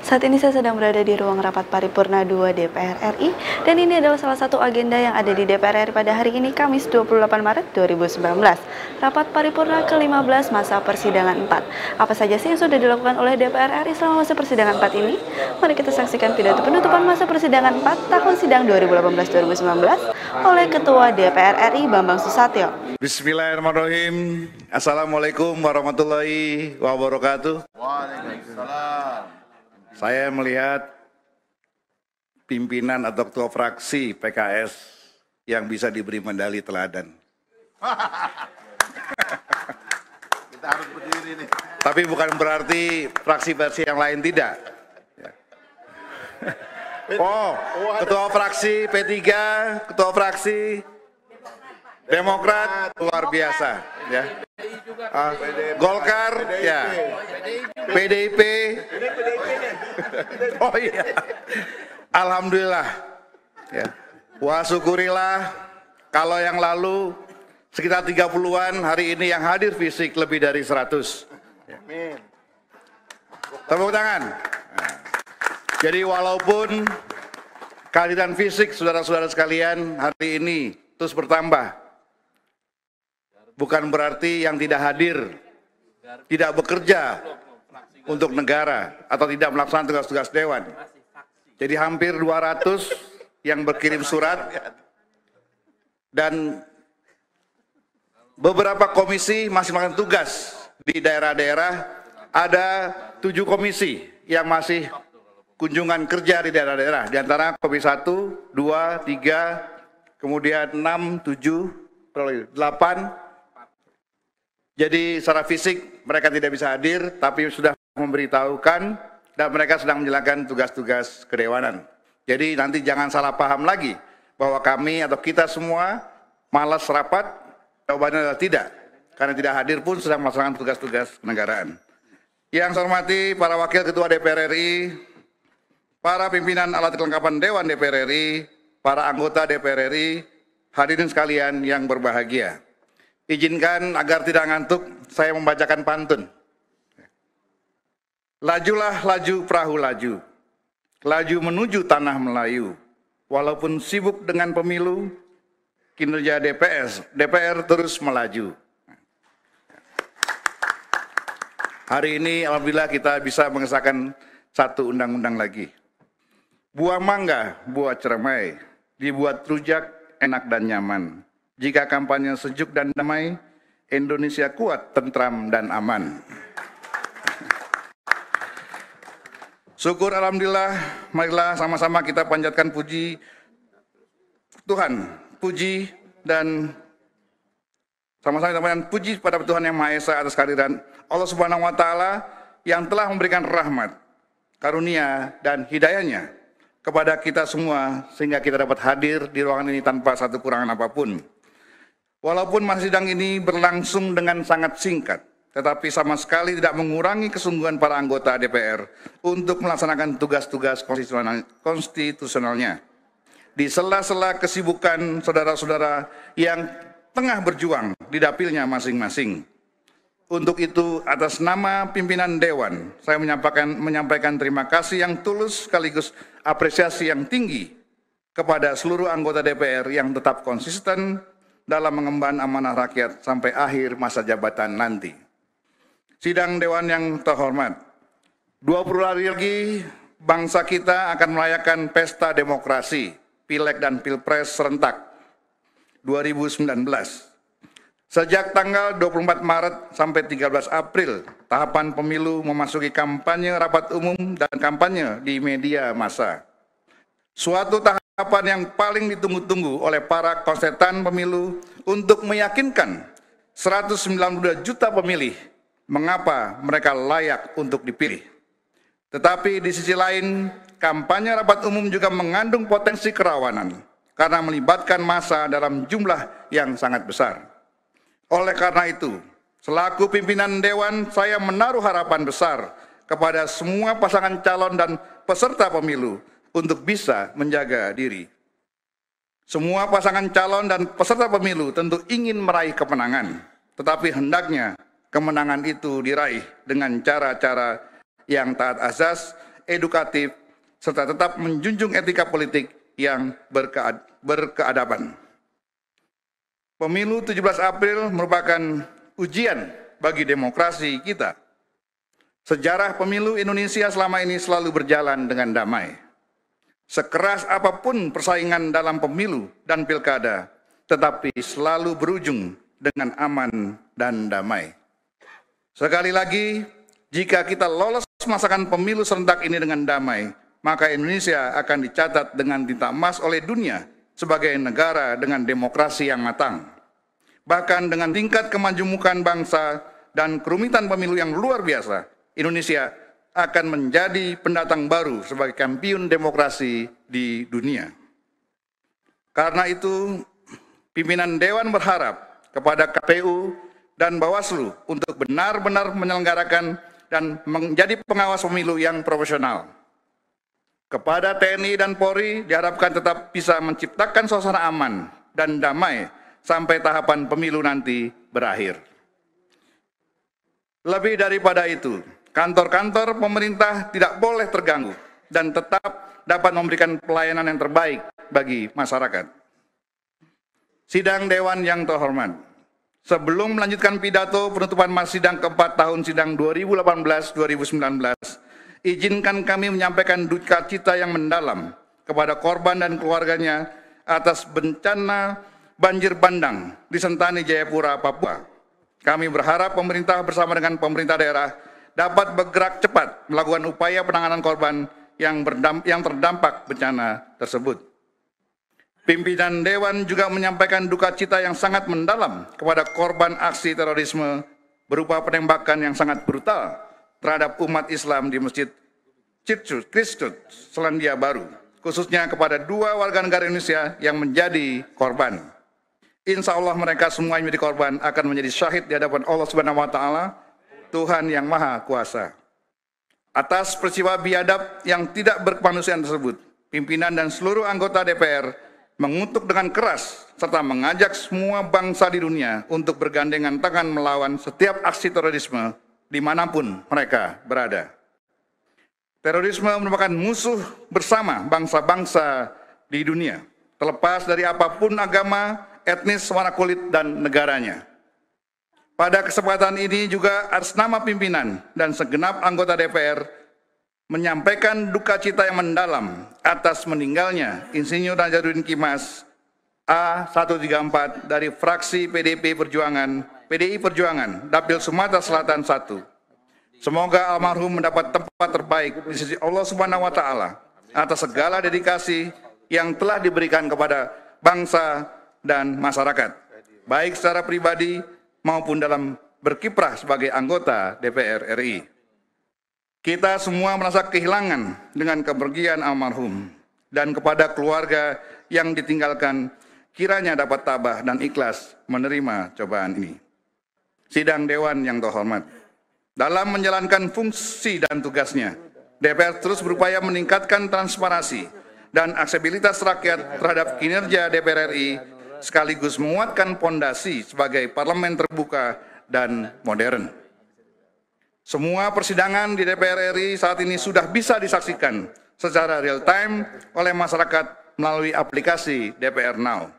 Saat ini saya sedang berada di ruang rapat paripurna 2 DPR RI dan ini adalah salah satu agenda yang ada di DPR RI pada hari ini Kamis 28 Maret 2019. Rapat paripurna ke-15 masa persidangan 4. Apa saja sih yang sudah dilakukan oleh DPR RI selama masa persidangan 4 ini? Mari kita saksikan pidato penutupan masa persidangan 4 tahun sidang 2018-2019 oleh Ketua DPR RI Bambang Susatyo. Bismillahirrahmanirrahim. Assalamualaikum warahmatullahi wabarakatuh. Waalaikumsalam. Saya melihat pimpinan atau ketua fraksi PKS yang bisa diberi medali teladan. Kita harus berdiri nih. Tapi bukan berarti fraksi-fraksi yang lain tidak. Oh, ketua fraksi P3, ketua fraksi Demokrat luar biasa, ya. Golkar, ya. PDIP. Oh iya. Alhamdulillah. Ya. Wah, syukurilah kalau yang lalu sekitar 30-an, hari ini yang hadir fisik lebih dari 100. Amin. Tepuk tangan. Nah. Jadi walaupun kehadiran fisik saudara-saudara sekalian hari ini terus bertambah, bukan berarti yang tidak hadir, tidak bekerja untuk negara atau tidak melaksanakan tugas-tugas dewan. Jadi hampir 200 yang berkirim surat dan beberapa komisi masih melakukan tugas di daerah-daerah. Ada 7 komisi yang masih kunjungan kerja di daerah-daerah. Di antara komisi 1, 2, 3, kemudian 6, 7, 8. Jadi secara fisik mereka tidak bisa hadir, tapi sudah memberitahukan dan mereka sedang menjalankan tugas-tugas kedewanan. Jadi nanti jangan salah paham lagi bahwa kami atau kita semua malas rapat. Jawabannya adalah tidak, karena tidak hadir pun sedang melaksanakan tugas-tugas kenegaraan. Yang saya hormati para wakil ketua DPR RI, para pimpinan alat kelengkapan Dewan DPR RI, para anggota DPR RI, hadirin sekalian yang berbahagia. Izinkan agar tidak ngantuk, saya membacakan pantun. Lajulah laju perahu laju, laju menuju tanah Melayu. Walaupun sibuk dengan pemilu, kinerja DPR terus melaju. Hari ini alhamdulillah kita bisa mengesahkan satu undang-undang lagi. Buah mangga, buah cermai, dibuat rujak, enak dan nyaman. Jika kampanye sejuk dan damai, Indonesia kuat, tentram, dan aman. Syukur alhamdulillah, marilah sama-sama kita panjatkan puji Tuhan, puji dan sama-sama kita panjatkan puji pada Tuhan Yang Maha Esa atas kehadiran Allah Subhanahu wa Ta'ala yang telah memberikan rahmat, karunia, dan hidayahnya kepada kita semua sehingga kita dapat hadir di ruangan ini tanpa satu kurangan apapun. Walaupun masa sidang ini berlangsung dengan sangat singkat, tetapi sama sekali tidak mengurangi kesungguhan para anggota DPR untuk melaksanakan tugas-tugas konstitusionalnya. Di sela-sela kesibukan saudara-saudara yang tengah berjuang di dapilnya masing-masing. Untuk itu, atas nama pimpinan Dewan, saya menyampaikan terima kasih yang tulus sekaligus apresiasi yang tinggi kepada seluruh anggota DPR yang tetap konsisten dalam mengemban amanah rakyat sampai akhir masa jabatan nanti. Sidang Dewan yang terhormat, 20 hari lagi bangsa kita akan merayakan pesta demokrasi, Pileg dan Pilpres serentak 2019. Sejak tanggal 24 Maret sampai 13 April, tahapan pemilu memasuki kampanye rapat umum dan kampanye di media massa. Suatu tahapan yang paling ditunggu-tunggu oleh para konsultan pemilu untuk meyakinkan 192 juta pemilih mengapa mereka layak untuk dipilih. Tetapi di sisi lain, kampanye rapat umum juga mengandung potensi kerawanan karena melibatkan massa dalam jumlah yang sangat besar. Oleh karena itu, selaku pimpinan Dewan, saya menaruh harapan besar kepada semua pasangan calon dan peserta pemilu untuk bisa menjaga diri. Semua pasangan calon dan peserta pemilu tentu ingin meraih kemenangan, tetapi hendaknya kemenangan itu diraih dengan cara-cara yang taat azas, edukatif, serta tetap menjunjung etika politik yang berkeadaban. Pemilu 17 April merupakan ujian bagi demokrasi kita. Sejarah pemilu Indonesia selama ini selalu berjalan dengan damai. Sekeras apapun persaingan dalam pemilu dan pilkada, tetapi selalu berujung dengan aman dan damai. Sekali lagi, jika kita lolos masakan pemilu serentak ini dengan damai, maka Indonesia akan dicatat dengan tinta emas oleh dunia sebagai negara dengan demokrasi yang matang. Bahkan dengan tingkat kemajemukan bangsa dan kerumitan pemilu yang luar biasa, Indonesia akan menjadi pendatang baru sebagai kampiun demokrasi di dunia. Karena itu, pimpinan Dewan berharap kepada KPU dan Bawaslu untuk benar-benar menyelenggarakan dan menjadi pengawas pemilu yang profesional. Kepada TNI dan Polri diharapkan tetap bisa menciptakan suasana aman dan damai sampai tahapan pemilu nanti berakhir. Lebih daripada itu, kantor-kantor pemerintah tidak boleh terganggu dan tetap dapat memberikan pelayanan yang terbaik bagi masyarakat. Sidang Dewan yang terhormat, sebelum melanjutkan pidato penutupan masa sidang keempat tahun sidang 2018-2019, izinkan kami menyampaikan duka cita yang mendalam kepada korban dan keluarganya atas bencana banjir bandang di Sentani, Jayapura, Papua. Kami berharap pemerintah bersama dengan pemerintah daerah dapat bergerak cepat melakukan upaya penanganan korban yang terdampak bencana tersebut. Pimpinan Dewan juga menyampaikan duka cita yang sangat mendalam kepada korban aksi terorisme berupa penembakan yang sangat brutal terhadap umat Islam di Masjid Kristus, Selandia Baru, khususnya kepada 2 warga negara Indonesia yang menjadi korban. Insya Allah mereka semua yang menjadi korban akan menjadi syahid di hadapan Allah Subhanahu wa Ta'ala, Tuhan yang Maha Kuasa. Atas peristiwa biadab yang tidak berkemanusiaan tersebut, pimpinan dan seluruh anggota DPR mengutuk dengan keras serta mengajak semua bangsa di dunia untuk bergandengan tangan melawan setiap aksi terorisme dimanapun mereka berada. Terorisme merupakan musuh bersama bangsa-bangsa di dunia, terlepas dari apapun agama, etnis, warna kulit, dan negaranya. Pada kesempatan ini juga atas nama pimpinan dan segenap anggota DPR menyampaikan duka cita yang mendalam atas meninggalnya Insinyur Nazaruddin Kimas A134 dari fraksi PDI Perjuangan, Dapil Sumatera Selatan 1. Semoga almarhum mendapat tempat terbaik di sisi Allah Subhanahu wa Ta'ala atas segala dedikasi yang telah diberikan kepada bangsa dan masyarakat, baik secara pribadi maupun dalam berkiprah sebagai anggota DPR RI. Kita semua merasa kehilangan dengan kepergian almarhum, dan kepada keluarga yang ditinggalkan kiranya dapat tabah dan ikhlas menerima cobaan ini. Sidang Dewan yang terhormat, dalam menjalankan fungsi dan tugasnya, DPR terus berupaya meningkatkan transparansi dan aksesibilitas rakyat terhadap kinerja DPR RI, sekaligus menguatkan fondasi sebagai parlemen terbuka dan modern. Semua persidangan di DPR RI saat ini sudah bisa disaksikan secara real time oleh masyarakat melalui aplikasi DPR Now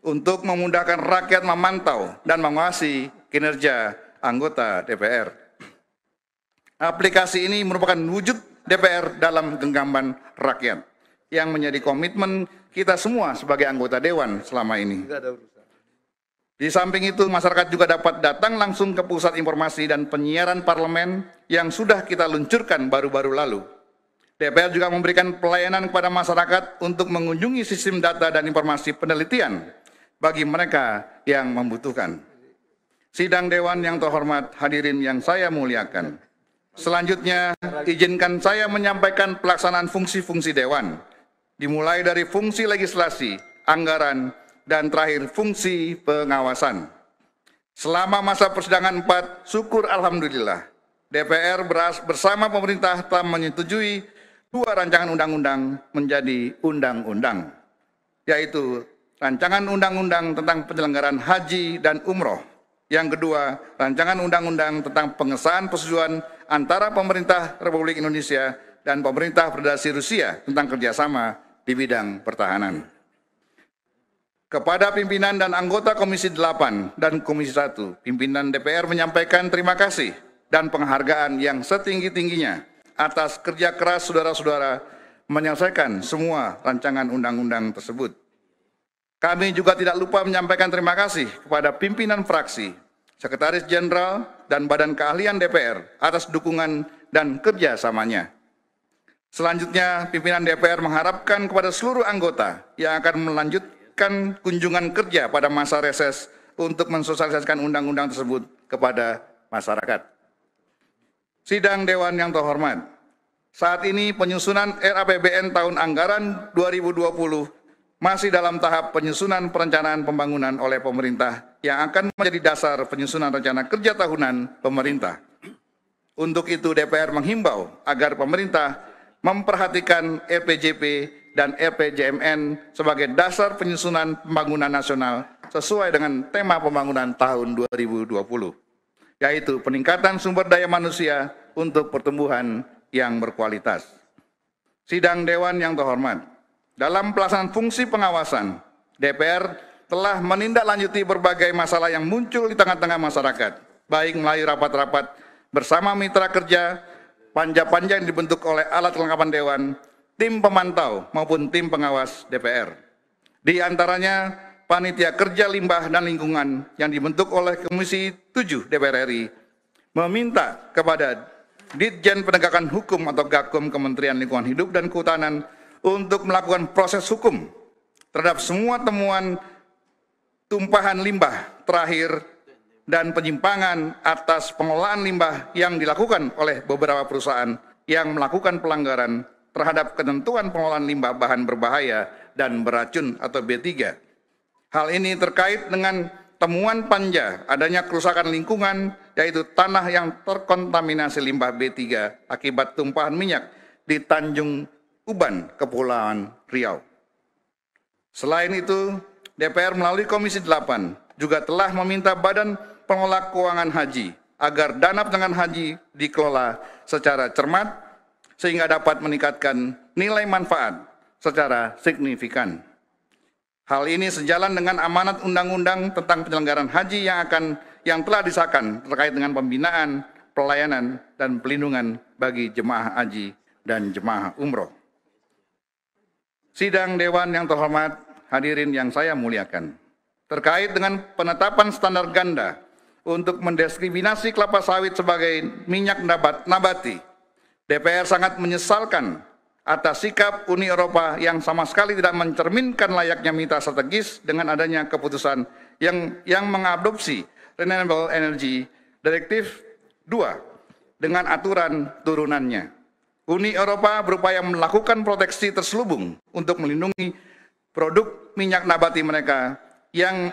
untuk memudahkan rakyat memantau dan mengawasi kinerja anggota DPR. Aplikasi ini merupakan wujud DPR dalam genggaman rakyat yang menjadi komitmen kita semua sebagai anggota Dewan selama ini. Di samping itu, masyarakat juga dapat datang langsung ke Pusat Informasi dan Penyiaran Parlemen yang sudah kita luncurkan baru-baru lalu. DPR juga memberikan pelayanan kepada masyarakat untuk mengunjungi sistem data dan informasi penelitian bagi mereka yang membutuhkan. Sidang Dewan yang terhormat, hadirin yang saya muliakan. Selanjutnya, izinkan saya menyampaikan pelaksanaan fungsi-fungsi Dewan, dimulai dari fungsi legislasi, anggaran, dan terakhir fungsi pengawasan. Selama masa persidangan 4, syukur alhamdulillah, DPR bersama pemerintah telah menyetujui 2 rancangan undang-undang menjadi undang-undang, yaitu rancangan undang-undang tentang penyelenggaraan haji dan umroh. Yang kedua, rancangan undang-undang tentang pengesahan persetujuan antara pemerintah Republik Indonesia dan pemerintah Federasi Rusia tentang kerjasama di bidang pertahanan. Kepada pimpinan dan anggota Komisi 8 dan Komisi 1, pimpinan DPR menyampaikan terima kasih dan penghargaan yang setinggi-tingginya atas kerja keras saudara-saudara menyelesaikan semua rancangan undang-undang tersebut. Kami juga tidak lupa menyampaikan terima kasih kepada pimpinan fraksi, Sekretaris Jenderal, dan Badan Keahlian DPR atas dukungan dan kerjasamanya. Selanjutnya, pimpinan DPR mengharapkan kepada seluruh anggota yang akan melanjutkan kunjungan kerja pada masa reses untuk mensosialisasikan undang-undang tersebut kepada masyarakat. Sidang Dewan yang terhormat, saat ini penyusunan RAPBN tahun anggaran 2020 masih dalam tahap penyusunan perencanaan pembangunan oleh pemerintah yang akan menjadi dasar penyusunan rencana kerja tahunan pemerintah. Untuk itu DPR menghimbau agar pemerintah memperhatikan RPJP dan RPJMN sebagai dasar penyusunan pembangunan nasional sesuai dengan tema pembangunan tahun 2020. Yaitu peningkatan sumber daya manusia untuk pertumbuhan yang berkualitas. Sidang Dewan yang terhormat, dalam pelaksanaan fungsi pengawasan, DPR telah menindaklanjuti berbagai masalah yang muncul di tengah-tengah masyarakat, baik melalui rapat-rapat bersama mitra kerja, panja-panja yang dibentuk oleh alat kelengkapan Dewan, tim pemantau maupun tim pengawas DPR. Di antaranya, Panitia Kerja Limbah dan Lingkungan yang dibentuk oleh Komisi 7 DPR RI meminta kepada Ditjen Penegakan Hukum atau Gakum Kementerian Lingkungan Hidup dan Kehutanan untuk melakukan proses hukum terhadap semua temuan tumpahan limbah terakhir dan penyimpangan atas pengelolaan limbah yang dilakukan oleh beberapa perusahaan yang melakukan pelanggaran terhadap ketentuan pengelolaan limbah bahan berbahaya dan beracun atau B3. Hal ini terkait dengan temuan panja adanya kerusakan lingkungan, yaitu tanah yang terkontaminasi limbah B3 akibat tumpahan minyak di Tanjung Uban, Kepulauan Riau. Selain itu, DPR melalui Komisi 8 juga telah meminta Badan Pengelola Keuangan Haji agar dana penyelenggaraan haji dikelola secara cermat sehingga dapat meningkatkan nilai manfaat secara signifikan. Hal ini sejalan dengan amanat undang-undang tentang penyelenggaraan haji yang telah disahkan terkait dengan pembinaan, pelayanan, dan pelindungan bagi jemaah haji dan jemaah umroh. Sidang Dewan yang terhormat, hadirin yang saya muliakan, terkait dengan penetapan standar ganda untuk mendiskriminasi kelapa sawit sebagai minyak nabati, DPR sangat menyesalkan atas sikap Uni Eropa yang sama sekali tidak mencerminkan layaknya mitra strategis dengan adanya keputusan yang mengadopsi Renewable Energy Directive 2 dengan aturan turunannya. Uni Eropa berupaya melakukan proteksi terselubung untuk melindungi produk minyak nabati mereka yang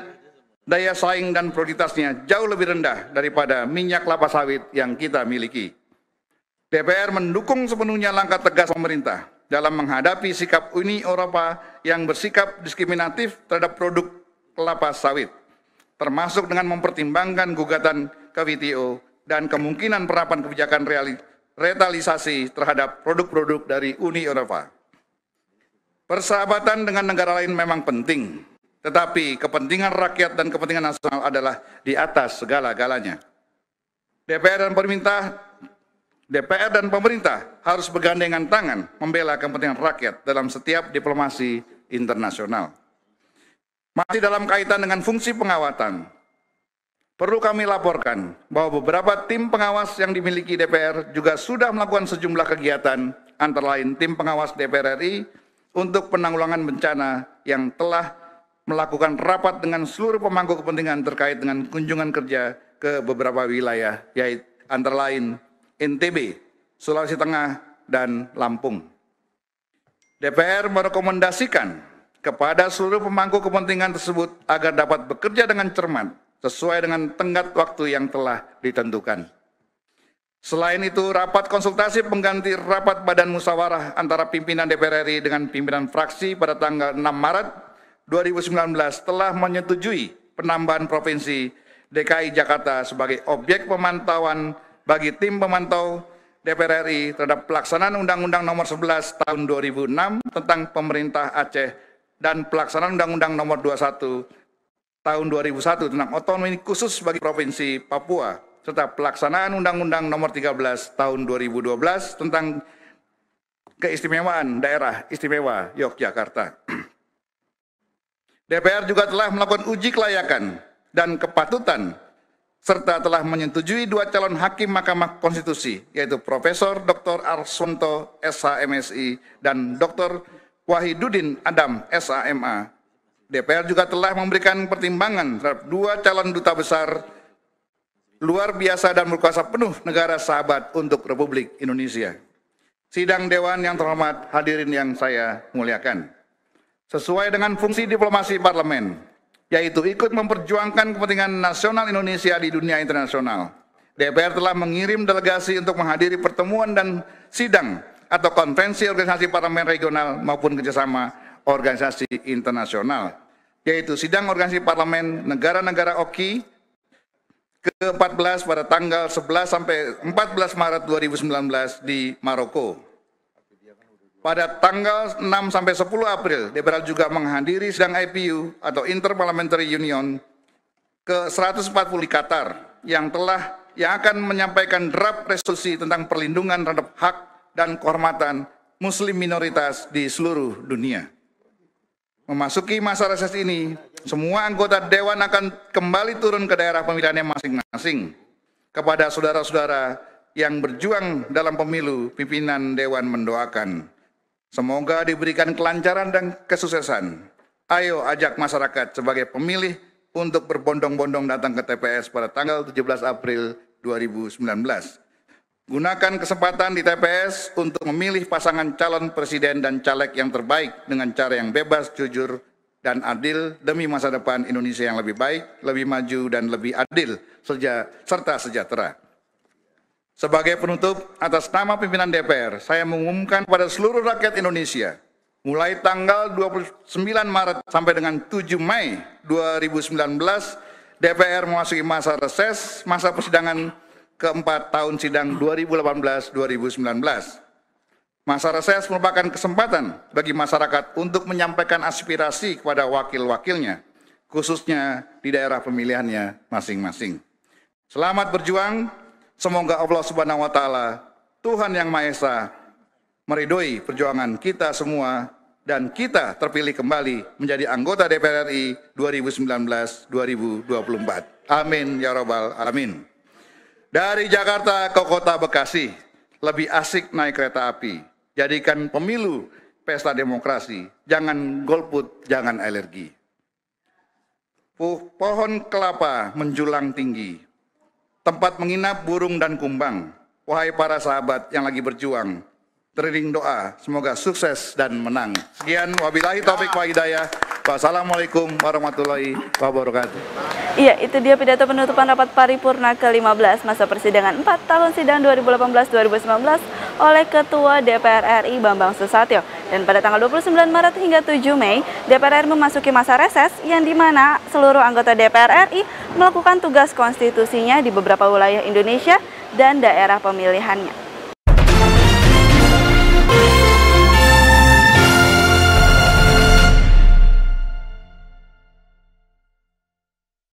daya saing dan prioritasnya jauh lebih rendah daripada minyak kelapa sawit yang kita miliki. DPR mendukung sepenuhnya langkah tegas pemerintah dalam menghadapi sikap Uni Eropa yang bersikap diskriminatif terhadap produk kelapa sawit, termasuk dengan mempertimbangkan gugatan ke WTO dan kemungkinan penerapan kebijakan retalisasi terhadap produk-produk dari Uni Eropa. Persahabatan dengan negara lain memang penting, tetapi kepentingan rakyat dan kepentingan nasional adalah di atas segala-galanya. DPR dan pemerintah harus bergandengan tangan membela kepentingan rakyat dalam setiap diplomasi internasional. Masih dalam kaitan dengan fungsi pengawasan, perlu kami laporkan bahwa beberapa tim pengawas yang dimiliki DPR juga sudah melakukan sejumlah kegiatan, antara lain tim pengawas DPR RI untuk penanggulangan bencana yang telah melakukan rapat dengan seluruh pemangku kepentingan terkait dengan kunjungan kerja ke beberapa wilayah, yaitu antara lain NTB, Sulawesi Tengah, dan Lampung. DPR merekomendasikan kepada seluruh pemangku kepentingan tersebut agar dapat bekerja dengan cermat sesuai dengan tenggat waktu yang telah ditentukan. Selain itu, rapat konsultasi pengganti rapat Badan Musyawarah antara pimpinan DPR RI dengan pimpinan fraksi pada tanggal 6 Maret 2019 telah menyetujui penambahan Provinsi DKI Jakarta sebagai objek pemantauan bagi tim pemantau DPR RI terhadap pelaksanaan Undang-Undang Nomor 11 Tahun 2006 tentang Pemerintah Aceh dan pelaksanaan Undang-Undang Nomor 21 Tahun 2001 tentang otonomi khusus bagi Provinsi Papua, serta pelaksanaan Undang-Undang Nomor 13 Tahun 2012 tentang Keistimewaan Daerah Istimewa Yogyakarta. DPR juga telah melakukan uji kelayakan dan kepatutan serta telah menyetujui 2 calon hakim Mahkamah Konstitusi, yaitu Profesor Dr. Arswanto SH.MSI dan Dr. Wahidudin Adam SHMA. DPR juga telah memberikan pertimbangan terhadap 2 calon duta besar luar biasa dan berkuasa penuh negara sahabat untuk Republik Indonesia. Sidang Dewan yang terhormat, hadirin yang saya muliakan. Sesuai dengan fungsi diplomasi parlemen, yaitu ikut memperjuangkan kepentingan nasional Indonesia di dunia internasional, DPR telah mengirim delegasi untuk menghadiri pertemuan dan sidang atau konferensi organisasi parlemen regional maupun kerjasama organisasi internasional, yaitu sidang organisasi parlemen negara-negara OKI ke-14 pada tanggal 11 sampai 14 Maret 2019 di Maroko. Pada tanggal 6 sampai 10 April, DPR juga menghadiri sidang IPU atau Interparliamentary Union ke-140 di Qatar yang akan menyampaikan draft resolusi tentang perlindungan terhadap hak dan kehormatan Muslim minoritas di seluruh dunia. Memasuki masa reses ini, semua anggota Dewan akan kembali turun ke daerah pemilihannya masing-masing. Kepada saudara-saudara yang berjuang dalam pemilu, pimpinan Dewan mendoakan semoga diberikan kelancaran dan kesuksesan. Ayo ajak masyarakat sebagai pemilih untuk berbondong-bondong datang ke TPS pada tanggal 17 April 2019. Gunakan kesempatan di TPS untuk memilih pasangan calon presiden dan caleg yang terbaik dengan cara yang bebas, jujur, dan adil demi masa depan Indonesia yang lebih baik, lebih maju, dan lebih adil, serta sejahtera. Sebagai penutup, atas nama pimpinan DPR, saya mengumumkan kepada seluruh rakyat Indonesia, mulai tanggal 29 Maret sampai dengan 7 Mei 2019, DPR memasuki masa reses, masa persidangan keempat tahun sidang 2018-2019. Masa reses merupakan kesempatan bagi masyarakat untuk menyampaikan aspirasi kepada wakil-wakilnya, khususnya di daerah pemilihannya masing-masing. Selamat berjuang. Semoga Allah Subhanahu wa Ta'ala, Tuhan Yang Maha Esa, meridhoi perjuangan kita semua dan kita terpilih kembali menjadi anggota DPR RI 2019-2024. Amin ya Rabbal Alamin. Dari Jakarta ke Kota Bekasi, lebih asik naik kereta api. Jadikan pemilu pesta demokrasi, jangan golput, jangan alergi. Pohon kelapa menjulang tinggi, tempat menginap burung dan kumbang. Wahai para sahabat yang lagi berjuang, teriring doa, semoga sukses dan menang. Sekian, wabillahi taufik wa hidayah. Wassalamualaikum warahmatullahi wabarakatuh. Iya, itu dia pidato penutupan rapat paripurna ke-15 masa persidangan 4 tahun sidang 2018-2019 oleh Ketua DPR RI Bambang Susatyo. Dan pada tanggal 29 Maret hingga 7 Mei, DPR RI memasuki masa reses yang dimana seluruh anggota DPR RI melakukan tugas konstitusinya di beberapa wilayah Indonesia dan daerah pemilihannya.